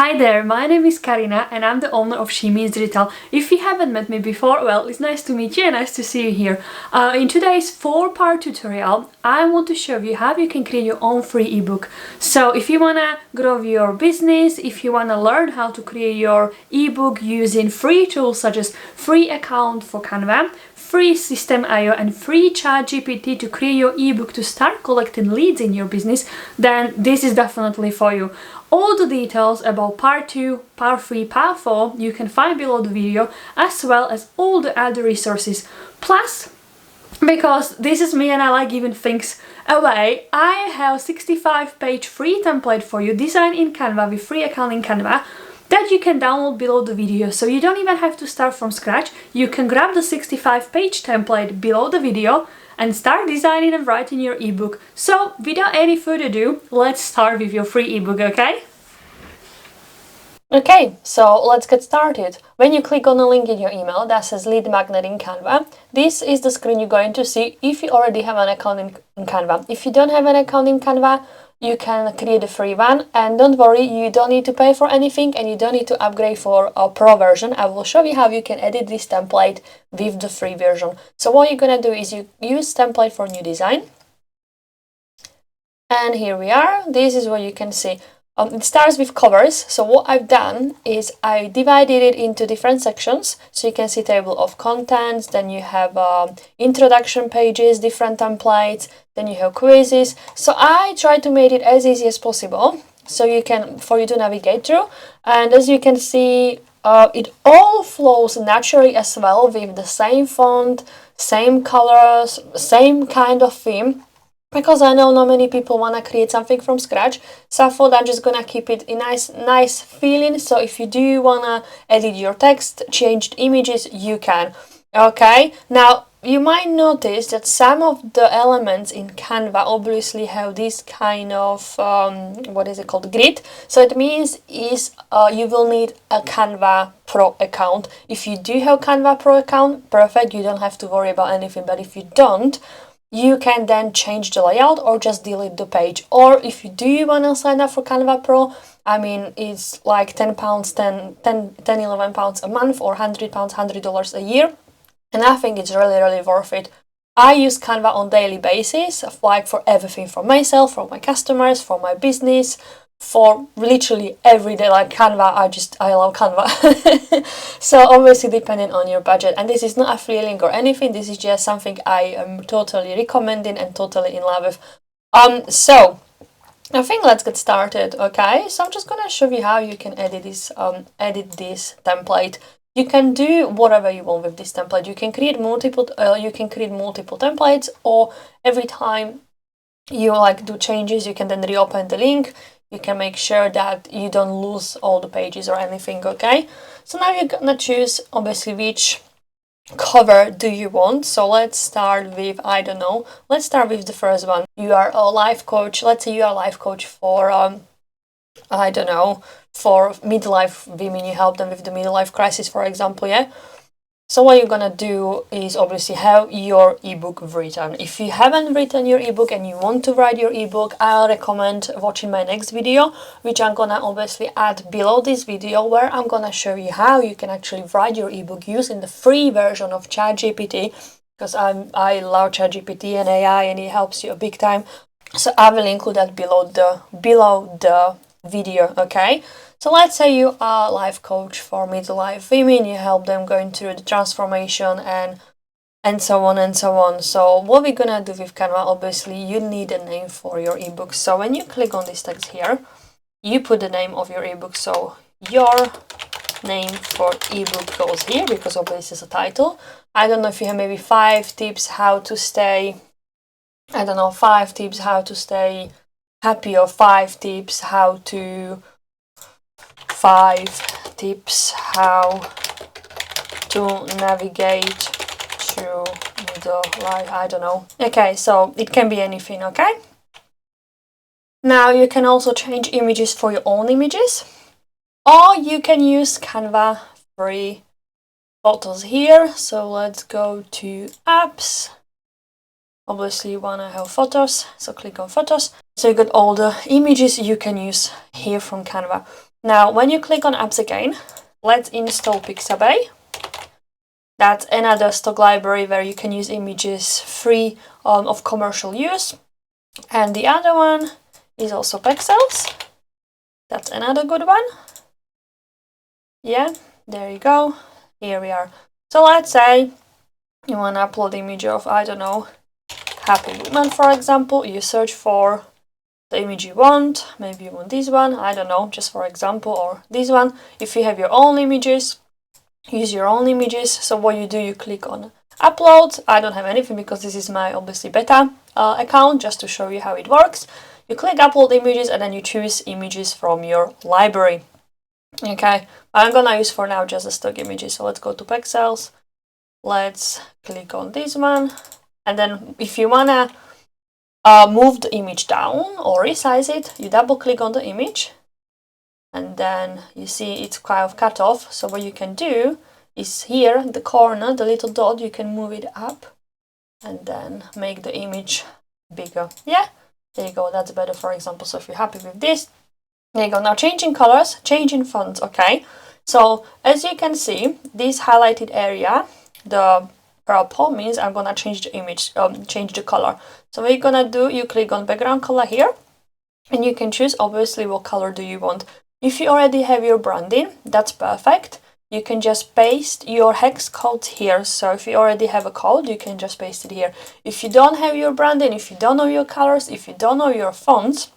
Hi there, my name is Karina and I'm the owner of She Means Digital. If you haven't met me before, well, it's nice to meet you and nice to see you here. In today's 4-part tutorial, I want to show you how you can create your own free ebook. So if you want to grow your business, if you want to learn how to create your ebook using free tools such as free account for Canva, free System.io and free ChatGPT to create your ebook to start collecting leads in your business, then this is definitely for you. All the details about part 2, part 3, part 4 you can find below the video, as well as all the other resources. Plus, because this is me and I like giving things away, I have 65-page free template for you designed in Canva with free account in Canva that you can download below the video. So you don't even have to start from scratch. You can grab the 65-page template below the video and start designing and writing your ebook. So without any further ado, let's start with your free ebook, okay? Okay, so let's get started. When you click on the link in your email that says Lead Magnet in Canva, this is the screen you're going to see if you already have an account in Canva. If you don't have an account in Canva, you can create a free one, and don't worry, you don't need to pay for anything and you don't need to upgrade for a pro version. I will show you how you can edit this template with the free version. So what you're gonna do is you use template for new design, and here we are. This is what you can see. It starts with covers. So what I've done is I divided it into different sections. So you can see table of contents, then you have introduction pages, different templates, then you have quizzes. So I try to make it as easy as possible so you can, for you to navigate through. And as you can see, it all flows naturally as well with the same font, same colors, same kind of theme. Because I know not many people want to create something from scratch, so I thought I'm just gonna keep it a nice feeling. So if you do wanna edit your text, change images, you can. Okay, now you might notice that some of the elements in Canva obviously have this kind of what is it called, grid. So it means you will need a Canva Pro account. If you do have Canva Pro account, perfect, you don't have to worry about anything. But if you don't, you can then change the layout or just delete the page. Or if you do want to sign up for Canva Pro, I mean, it's like £10, 11 pounds a month, or £100, $100 a year. And I think it's really worth it. I use Canva on daily basis, like for everything, for myself, for my customers, for my business, for literally every day. Like Canva, I love Canva. So obviously depending on your budget, and this is not affiliating or anything, this is just something I am totally recommending and totally in love with. So I think let's get started. Okay, so I'm just gonna show you how you can edit this template. You can do whatever you want with this template. You can create multiple templates, or every time you do changes, you can then reopen the link. You can make sure that you don't lose all the pages or anything, okay? So now you're gonna choose, obviously, which cover do you want. So let's start with, I don't know, let's start with the first one. You are a life coach. Let's say you are a life coach for, I don't know, for midlife women. You help them with the midlife crisis, for example, yeah? So what you're gonna do is obviously have your ebook written. If you haven't written your ebook and you want to write your ebook, I'll recommend watching my next video, which I'm gonna obviously add below this video, where I'm gonna show you how you can actually write your ebook using the free version of ChatGPT, because I love ChatGPT and AI, and it helps you a big time. So I will include that below the video, okay? So let's say you are a life coach for midlife women, you help them going through the transformation and so on and so on. So what we're gonna do with Canva, obviously you need a name for your ebook. So when you click on this text here, you put the name of your ebook. So your name for ebook goes here, because obviously it's a title. I don't know if you have maybe 5 tips how to stay, I don't know, 5 tips how to stay happy, or 5 tips how to navigate through the life, I don't know. Okay, so it can be anything, okay? Now you can also change images for your own images, or you can use Canva free photos here. So let's go to apps. Obviously you want to have photos, so click on photos. So you got all the images you can use here from Canva. Now, when you click on apps again, let's install Pixabay. That's another stock library where you can use images free of commercial use. And the other one is also Pexels. That's another good one. Yeah, there you go. Here we are. So let's say you want to upload image of, I don't know, happy woman, for example. You search for the image you want. Maybe you want this one, I don't know, just for example, or this one. If you have your own images, use your own images. So what you do, you click on upload. I don't have anything because this is my obviously beta account, just to show you how it works. You click upload images and then you choose images from your library. Okay, I'm gonna use for now just the stock images. So let's go to Pexels. Let's click on this one. And then if you wanna move the image down or resize it, you double click on the image. And then you see it's kind of cut off. So what you can do is here in the corner, the little dot, you can move it up and then make the image bigger. Yeah, there you go. That's better, for example. So if you're happy with this, there you go. Now changing colors, changing fonts. Okay, so as you can see, this highlighted area, the purple, means I'm gonna change the image, change the color. So what you're gonna do, you click on background color here, and you can choose obviously what color do you want. If you already have your branding, that's perfect. You can just paste your hex code here. So if you already have a code, you can just paste it here. If you don't have your branding, if you don't know your colors, if you don't know your fonts,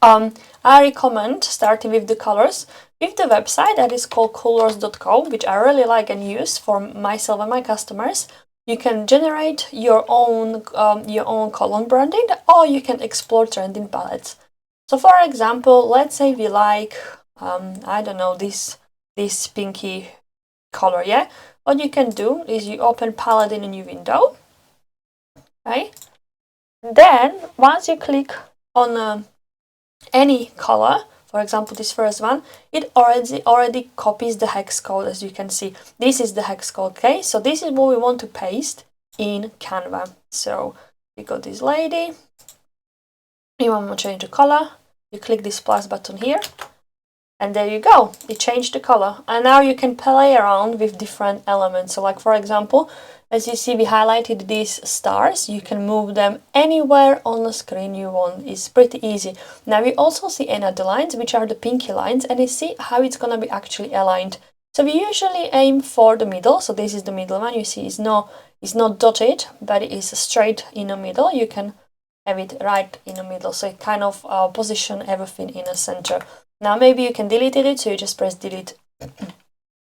I recommend starting with the colors with the website that is called colors.co, which I really like and use for myself and my customers. You can generate your own color branding, or you can explore trending palettes. So for example, let's say we like, I don't know, this pinky color, yeah? What you can do is you open palette in a new window, okay? Then once you click on any color, for example this first one, it already copies the hex code. As you can see, this is the hex code. Okay, so this is what we want to paste in Canva. So you got this lady, you want to change the color, you click this plus button here, and there you go, it changed the color. And now you can play around with different elements. So like for example, as you see, we highlighted these stars. You can move them anywhere on the screen you want. It's pretty easy. Now we also see another lines, which are the pinky lines, and you see how it's gonna be actually aligned. So we usually aim for the middle. So this is the middle one. You see, it's not dotted, but it is straight in the middle. You can have it right in the middle. So it kind of position everything in the center. Now maybe you can delete it. So you just press delete.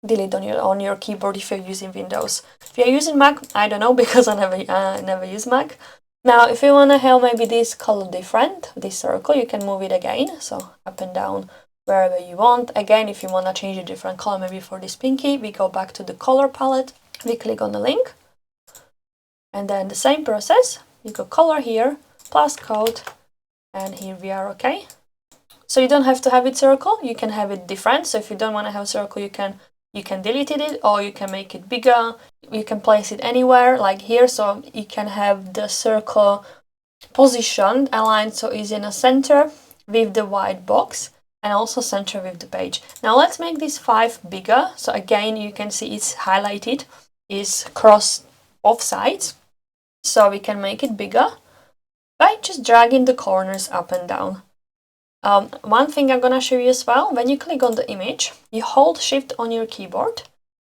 Delete on your keyboard if you're using Windows. If you're using Mac, I don't know, because I never use Mac. Now if you want to have maybe this color different, this circle, you can move it again, so up and down wherever you want. Again, if you want to change a different color, maybe for this pinky, we go back to the color palette, we click on the link, and then the same process, you go color here, plus code, and here we are. Okay, so you don't have to have it circle, you can have it different. So if you don't want to have circle, you can delete it, or you can make it bigger. You can place it anywhere, like here, so you can have the circle positioned, aligned, so it's in a center with the white box, and also center with the page. Now let's make this 5 bigger. So again, you can see it's highlighted, is crossed both sides. So we can make it bigger by just dragging the corners up and down. One thing I'm gonna show you as well, when you click on the image, you hold shift on your keyboard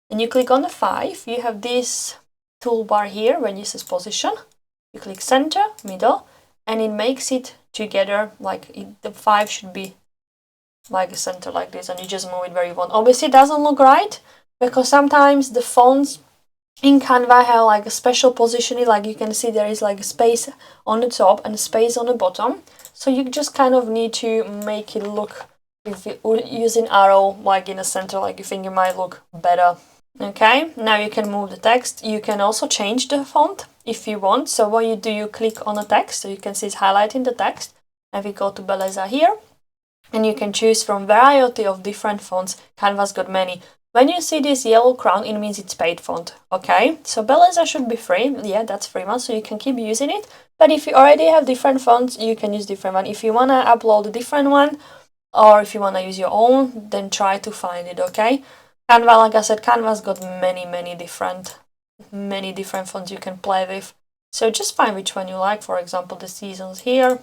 and you click on the 5, you have this toolbar here when you says position, you click center, middle, and it makes it together, like the 5 should be like a center like this, and you just move it where you want. Obviously it doesn't look right, because sometimes the fonts in Canva have like a special positioning, like you can see there is like a space on the top and a space on the bottom. So you just kind of need to make it look, using arrow like in the center, like you think it might look better. Okay, now you can move the text. You can also change the font if you want. So what you do, you click on the text, so you can see it's highlighting the text, and we go to Beleza here, and you can choose from variety of different fonts. Canva's got many. When you see this yellow crown, it means it's paid font. Okay, so Beleza should be free. Yeah, that's free one, so you can keep using it. But if you already have different fonts, you can use different one. If you want to upload a different one, or if you want to use your own, then try to find it, okay? Canva, like I said, Canva's got many different fonts you can play with. So just find which one you like, for example, the seasons here.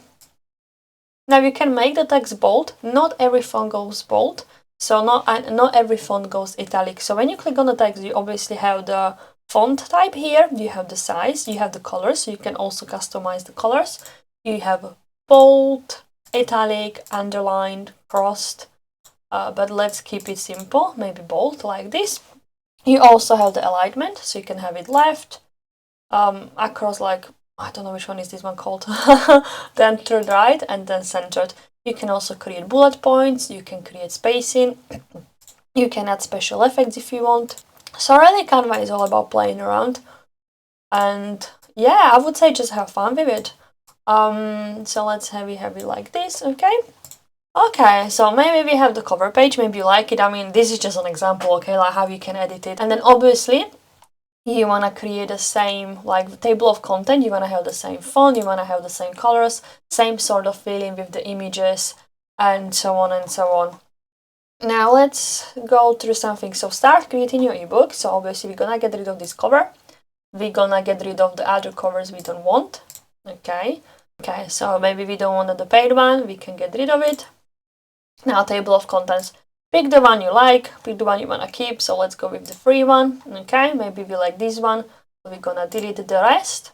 Now you can make the text bold. Not every font goes bold, so not every font goes italic. So when you click on the text, you obviously have the font type here, you have the size, you have the colors, so you can also customize the colors. You have bold, italic, underlined, crossed, but let's keep it simple, maybe bold like this. You also have the alignment, so you can have it left, across, like, I don't know which one is this one called, then to the right, and then centered. You can also create bullet points, you can create spacing, you can add special effects if you want. So really Canva is all about playing around, and yeah, I would say just have fun with it. So let's have it like this, okay? Okay, so maybe we have the cover page, maybe you like it. I mean, this is just an example, okay, like how you can edit it. And then obviously you want to create the same, like the table of content, you want to have the same font, you want to have the same colors, same sort of feeling with the images, and so on and so on. Now let's go through something. So start creating your ebook. So obviously we're gonna get rid of this cover. We're gonna get rid of the other covers we don't want. Okay, so maybe we don't want the paid one, we can get rid of it. Now table of contents. Pick the one you like, pick the one you want to keep, so let's go with the free one, okay? Maybe we like this one, so we're gonna delete the rest.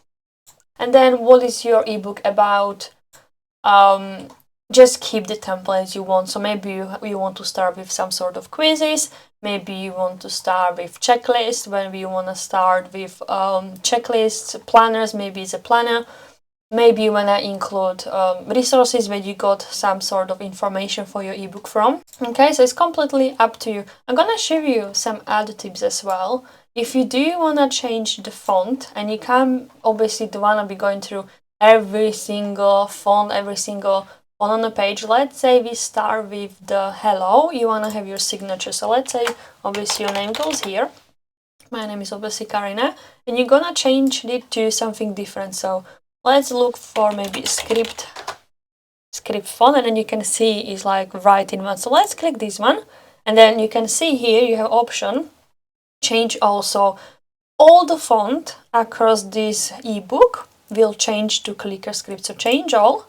And then what is your ebook about? Just keep the templates you want. So maybe you want to start with some sort of quizzes, maybe you want to start with checklists, when you want to start with checklists, planners, maybe it's a planner. Maybe you want to include resources where you got some sort of information for your ebook from. Okay, so it's completely up to you. I'm gonna show you some other tips as well. If you do want to change the font, and you can't obviously don't want to be going through every single font on the page. Let's say we start with the hello, you want to have your signature. So let's say obviously your name goes here. My name is obviously Karina, and you're gonna change it to something different. So let's look for maybe script font, and then you can see it's like right in one. So let's click this one, and then you can see here you have option change also. All the font across this ebook will change to clicker script. So change all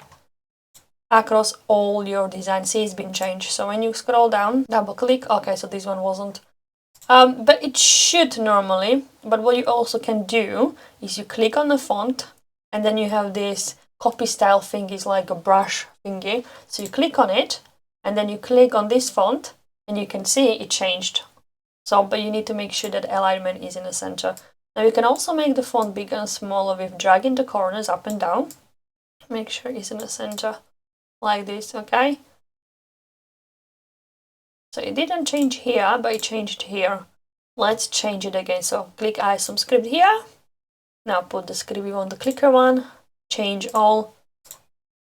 across all your design. See, it's been changed. So when you scroll down, double click. Okay, so this one wasn't. But it should normally. But what you also can do is you click on the font, and then you have this copy style thing, is like a brush thingy. So you click on it, and then you click on this font, and you can see it changed. So, but you need to make sure that alignment is in the center. Now you can also make the font bigger and smaller with dragging the corners up and down. Make sure it's in the center, like this, okay? So it didn't change here, but it changed here. Let's change it again. So click add some script here. Now put the script you want, the clicker one, change all,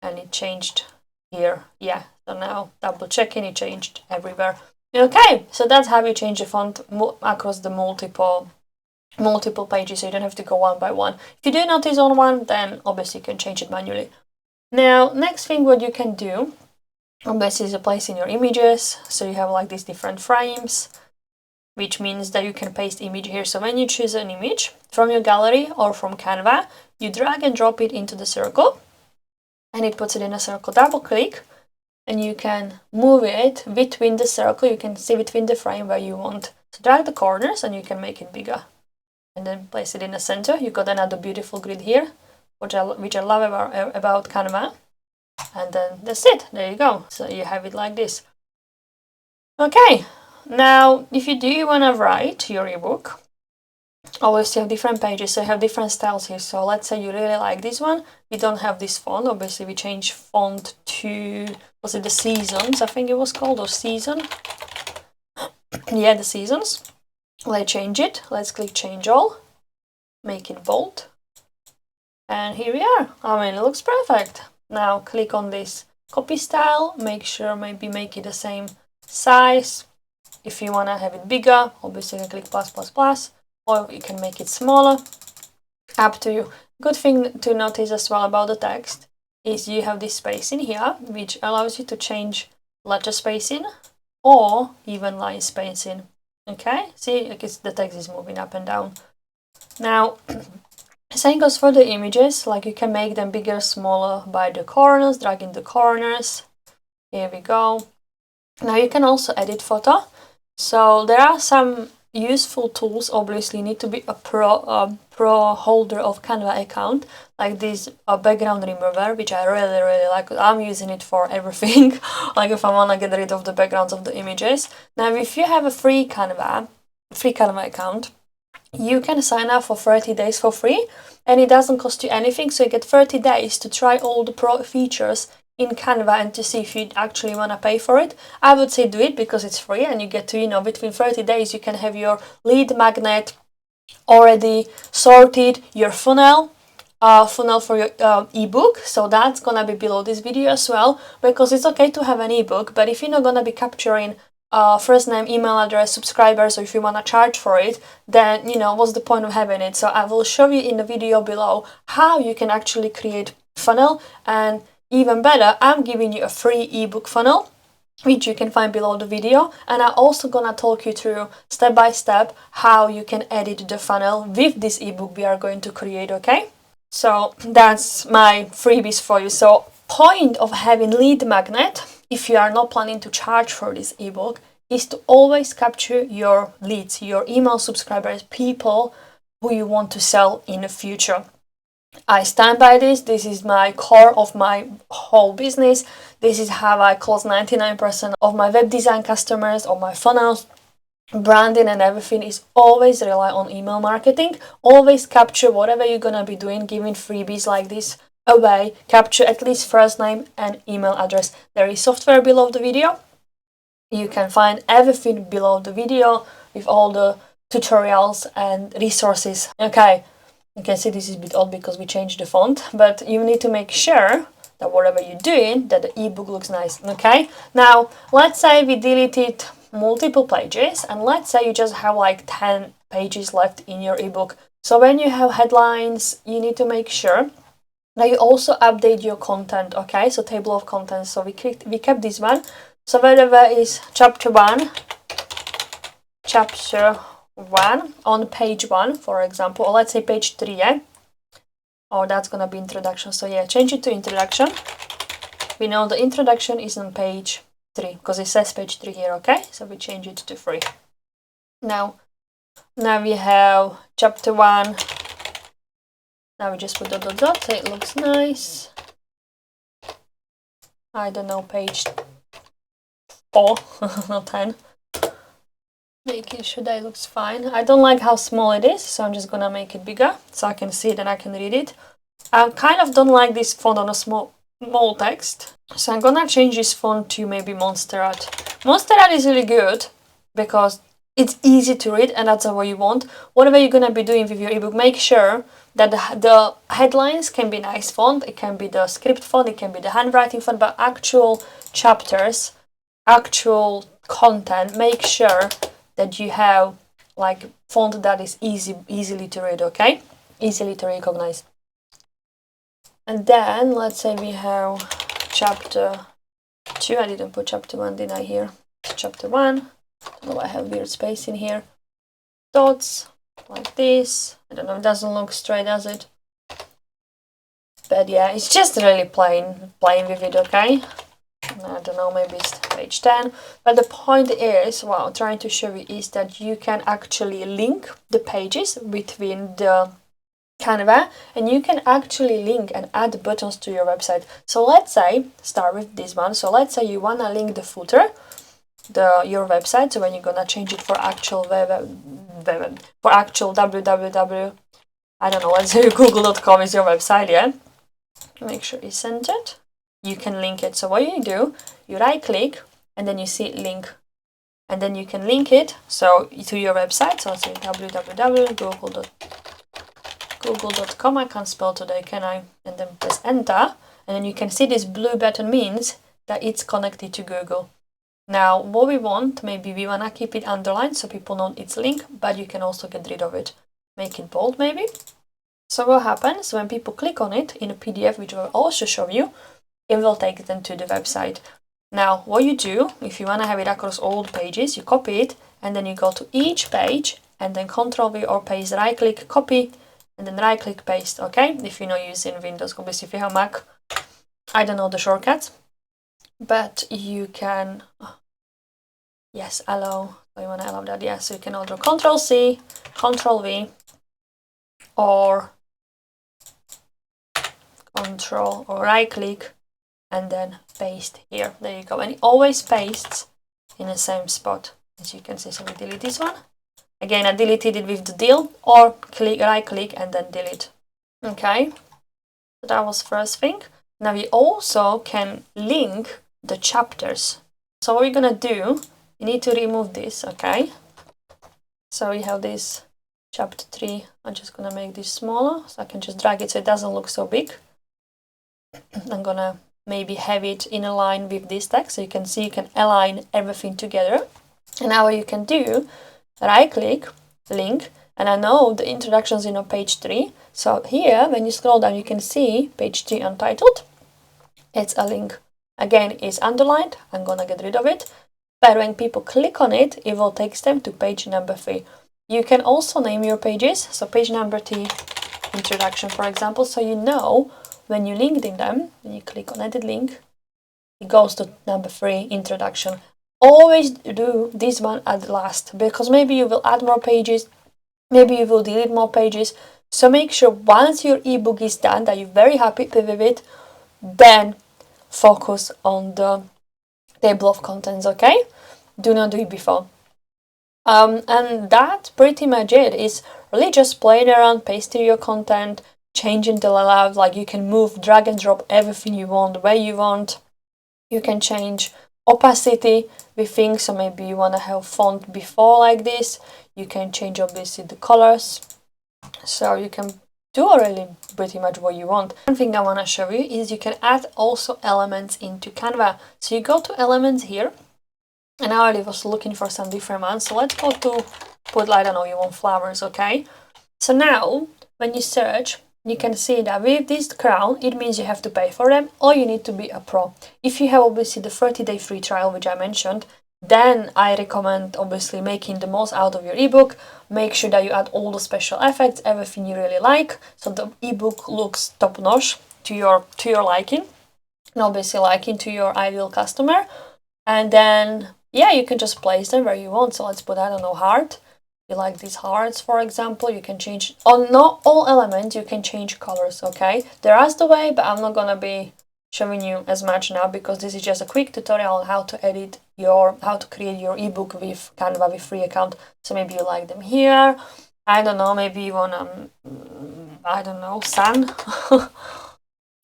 and it changed here. Yeah, so now double checking, it changed everywhere. Okay, so that's how you change the font across the multiple pages, so you don't have to go one by one. If you do notice on one, then obviously you can change it manually. Now, next thing what you can do, obviously, is placing your images. So you have like these different frames, which means that you can paste image here. So when you choose an image from your gallery or from Canva, you drag and drop it into the circle, and it puts it in a circle. Double click, and you can move it between the circle. You can see between the frame where you want. So drag the corners, and you can make it bigger, and then place it in the center. You got another beautiful grid here, which I love about Canva. And then that's it. There you go. So you have it like this. Okay. Now, if you do want to write your ebook, always have different pages, so you have different styles here. So let's say you really like this one. We don't have this font. Obviously, we changed font to, was it the Seasons? I think it was called, or Season. Yeah, the Seasons. Let's change it. Let's click change all. Make it bold. And here we are. I mean, it looks perfect. Now click on this copy style. Make sure maybe make it the same size. If you want to have it bigger, obviously you can click +++, or you can make it smaller. Up to you. Good thing to notice as well about the text is you have this space in here, which allows you to change letter spacing or even line spacing. Okay, see, like the text is moving up and down. Now, same goes for the images, like you can make them bigger, smaller by the corners, dragging the corners. Here we go. Now you can also edit photo. So there are some useful tools. Obviously, you need to be a pro holder of Canva account, like this background remover, which I really like. I'm using it for everything. Like if I want to get rid of the backgrounds of the images. Now, if you have a free Canva account, you can sign up for 30 days for free, and it doesn't cost you anything. So you get 30 days to try all the pro features in Canva and to see if you actually want to pay for it. I would say do it because it's free, and you get to, you know, between 30 days you can have your lead magnet already sorted, your funnel for your ebook. So that's gonna be below this video as well, because it's okay to have an ebook, but if you're not gonna be capturing first name, email address, subscribers, or if you want to charge for it, then, you know, what's the point of having it? So I will show you in the video below how you can actually create funnel, and even better, I'm giving you a free ebook funnel, which you can find below the video, and I'm also gonna talk you through step by step how you can edit the funnel with this ebook we are going to create. Okay, so that's my freebies for you. So point of having lead magnet, if you are not planning to charge for this ebook, is to always capture your leads, your email subscribers, people who you want to sell in the future. I stand by this. This is my core of my whole business. This is how I close 99% of my web design customers, of my funnels, branding, and everything is always rely on email marketing. Always capture whatever you're gonna be doing, giving freebies like this away. Capture at least first name and email address. There is software below the video. You can find everything below the video with all the tutorials and resources. Okay, you can see this is a bit odd because we changed the font, but you need to make sure that whatever you're doing, that the ebook looks nice. Okay, now let's say we deleted multiple pages, and let's say you just have like 10 pages left in your ebook. So when you have headlines, you need to make sure that you also update your content. Okay, so table of contents. So we kept this one. So wherever is chapter 1 on page 1, for example, or let's say page 3, yeah? Oh, that's gonna be introduction. So yeah, change it to introduction. We know the introduction is on page 3 because it says page 3 here. Okay, so we change it to 3. Now we have chapter 1. Now we just put dot, so it looks nice. I don't know, page 4, not 10. Making sure that it looks fine. I don't like how small it is, so I'm just gonna make it bigger so I can see it and I can read it. I kind of don't like this font on a small text, so I'm gonna change this font to maybe Monsterrat. Monsterrat is really good because it's easy to read, and that's what you want. Whatever you're gonna be doing with your ebook, make sure that the headlines can be nice font, it can be the script font, it can be the handwriting font, but actual chapters, actual content, make sure that you have like font that is easily to read. Okay, easily to recognize. And then let's say we have chapter 2. I didn't put chapter 1, did I? Here, chapter 1. Oh, I have weird space in here. Dots like this. I don't know, it doesn't look straight, does it? But yeah, it's just really playing with it. Okay, I don't know, maybe it's page 10. But the point is, what I'm trying to show you is that you can actually link the pages between the Canva, and you can actually link and add buttons to your website. So let's say, start with this one. So let's say you want to link the footer, your website. So when you're gonna change it for actual www, I don't know, let's say google.com is your website, yeah? Make sure it's centered. You can link it. So what you do, you right click and then you see link, and then you can link it so to your website. So I'll say www.google.com. I can't spell today, can I? And then press enter, and then you can see this blue button means that it's connected to Google. Now what we want, maybe we want to keep it underlined so people know it's linked, but you can also get rid of it. Make it bold maybe. So what happens when people click on it in a PDF, which I will also show you, it will take them to the website. Now, what you do, if you want to have it across all the pages, you copy it, and then you go to each page, and then Ctrl-V or paste, right-click, copy, and then right-click, paste, okay? If you're not using Windows, obviously if you have Mac, I don't know the shortcuts, but you can, yes, allow, so you want to allow that, yes, so you can order Ctrl-C, Ctrl-V, or Ctrl or right-click, and then paste here. There you go, and it always pastes in the same spot, as you can see. So we delete this one. Again, I deleted it with the deal, or right-click and then delete. Okay, so that was first thing. Now we also can link the chapters. So what we're gonna do, you need to remove this, okay? So we have this chapter 3. I'm just gonna make this smaller, so I can just drag it so it doesn't look so big. I'm gonna maybe have it in a line with this text, so you can see you can align everything together. And now what you can do, right-click, link, and I know the introduction's on page 3. So here, when you scroll down, you can see page 3 untitled. It's a link. Again, it's underlined. I'm gonna get rid of it. But when people click on it, it will take them to page number 3. You can also name your pages. So page number 3, introduction, for example, so you know when you link them, when you click on edit link, it goes to number 3, introduction. Always do this one at last, because maybe you will add more pages, maybe you will delete more pages. So make sure once your ebook is done that you're very happy with it, then focus on the table of contents, okay? Do not do it before. And that pretty much it is really just playing around, pasting your content, changing the layout, like you can move, drag and drop everything you want, the way you want. You can change opacity with things, so maybe you want to have font before like this. You can change obviously the colors, so you can do really pretty much what you want. One thing I want to show you is you can add also elements into Canva. So you go to elements here, and I already was looking for some different ones, so let's go to put, I don't know, you want flowers, okay? So now when you search, you can see that with this crown, it means you have to pay for them, or you need to be a pro. If you have obviously the 30-day free trial, which I mentioned, then I recommend obviously making the most out of your ebook. Make sure that you add all the special effects, everything you really like, so the ebook looks top-notch to your liking, and obviously liking to your ideal customer. And then, yeah, you can just place them where you want. So let's put, I don't know, heart. You like these hearts, for example, you can change, on not all elements, you can change colors, okay? There is the way, but I'm not gonna be showing you as much now, because this is just a quick tutorial on how to edit how to create your ebook with Canva with free account. So maybe you like them here, I don't know, maybe you want I don't know, sun.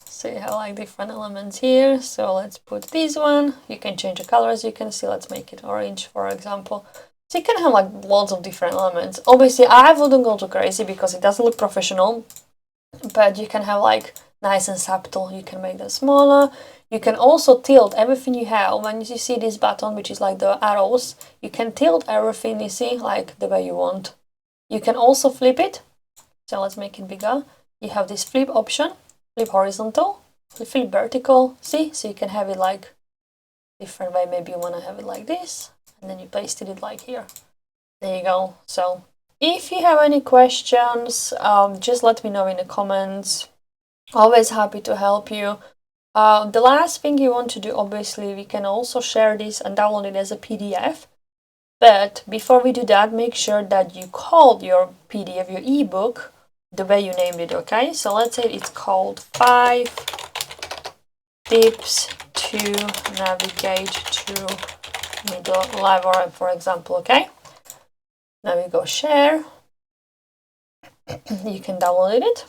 So you have like different elements here. So let's put this one. You can change the colors, you can see, let's make it orange, for example. So you can have like lots of different elements. Obviously, I wouldn't go too crazy because it doesn't look professional, but you can have like nice and subtle. You can make them smaller. You can also tilt everything you have. When you see this button, which is like the arrows, you can tilt everything, you see, like the way you want. You can also flip it. So let's make it bigger. You have this flip option, flip horizontal, flip vertical, see? So you can have it like different way. Maybe you want to have it like this, and then you pasted it like here. There you go. So if you have any questions, just let me know in the comments. Always happy to help you. The last thing you want to do, obviously, we can also share this and download it as a PDF. But before we do that, make sure that you call your PDF, your ebook, the way you named it, okay? So let's say it's called 5 Tips to Navigate Through Middle Library, for example, okay? Now we go share. You can download it.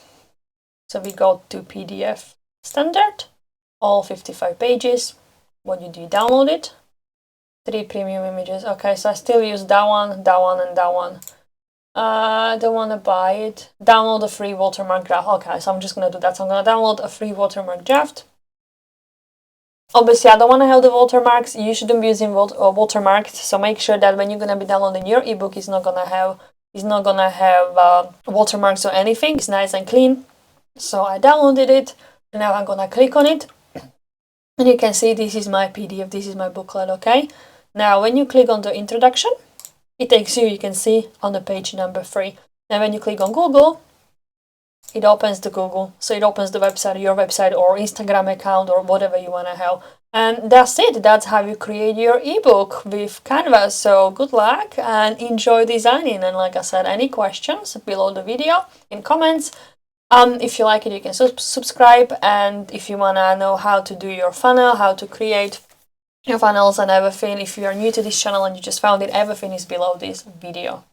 So we go to PDF standard, all 55 pages. What you do, download it. 3 premium images. Okay, so I still use that one, and that one. I don't want to buy it. Download a free watermark draft. Okay, so I'm just going to do that. So I'm going to download a free watermark draft. Obviously, I don't want to have the watermarks. You shouldn't be using watermarks. So make sure that when you're going to be downloading your ebook, it's not going to have watermarks or anything. It's nice and clean. So I downloaded it. Now I'm going to click on it. And you can see this is my PDF, this is my booklet, okay? Now, when you click on the introduction, it takes you can see, on the page number 3. Now, when you click on Google, it opens the Google. So it opens the website, your website or Instagram account or whatever you want to have. And that's it. That's how you create your ebook with Canva. So good luck and enjoy designing. And like I said, any questions below the video in comments. If you like it, you can subscribe. And if you want to know how to do your funnel, how to create your funnels and everything, if you are new to this channel and you just found it, everything is below this video.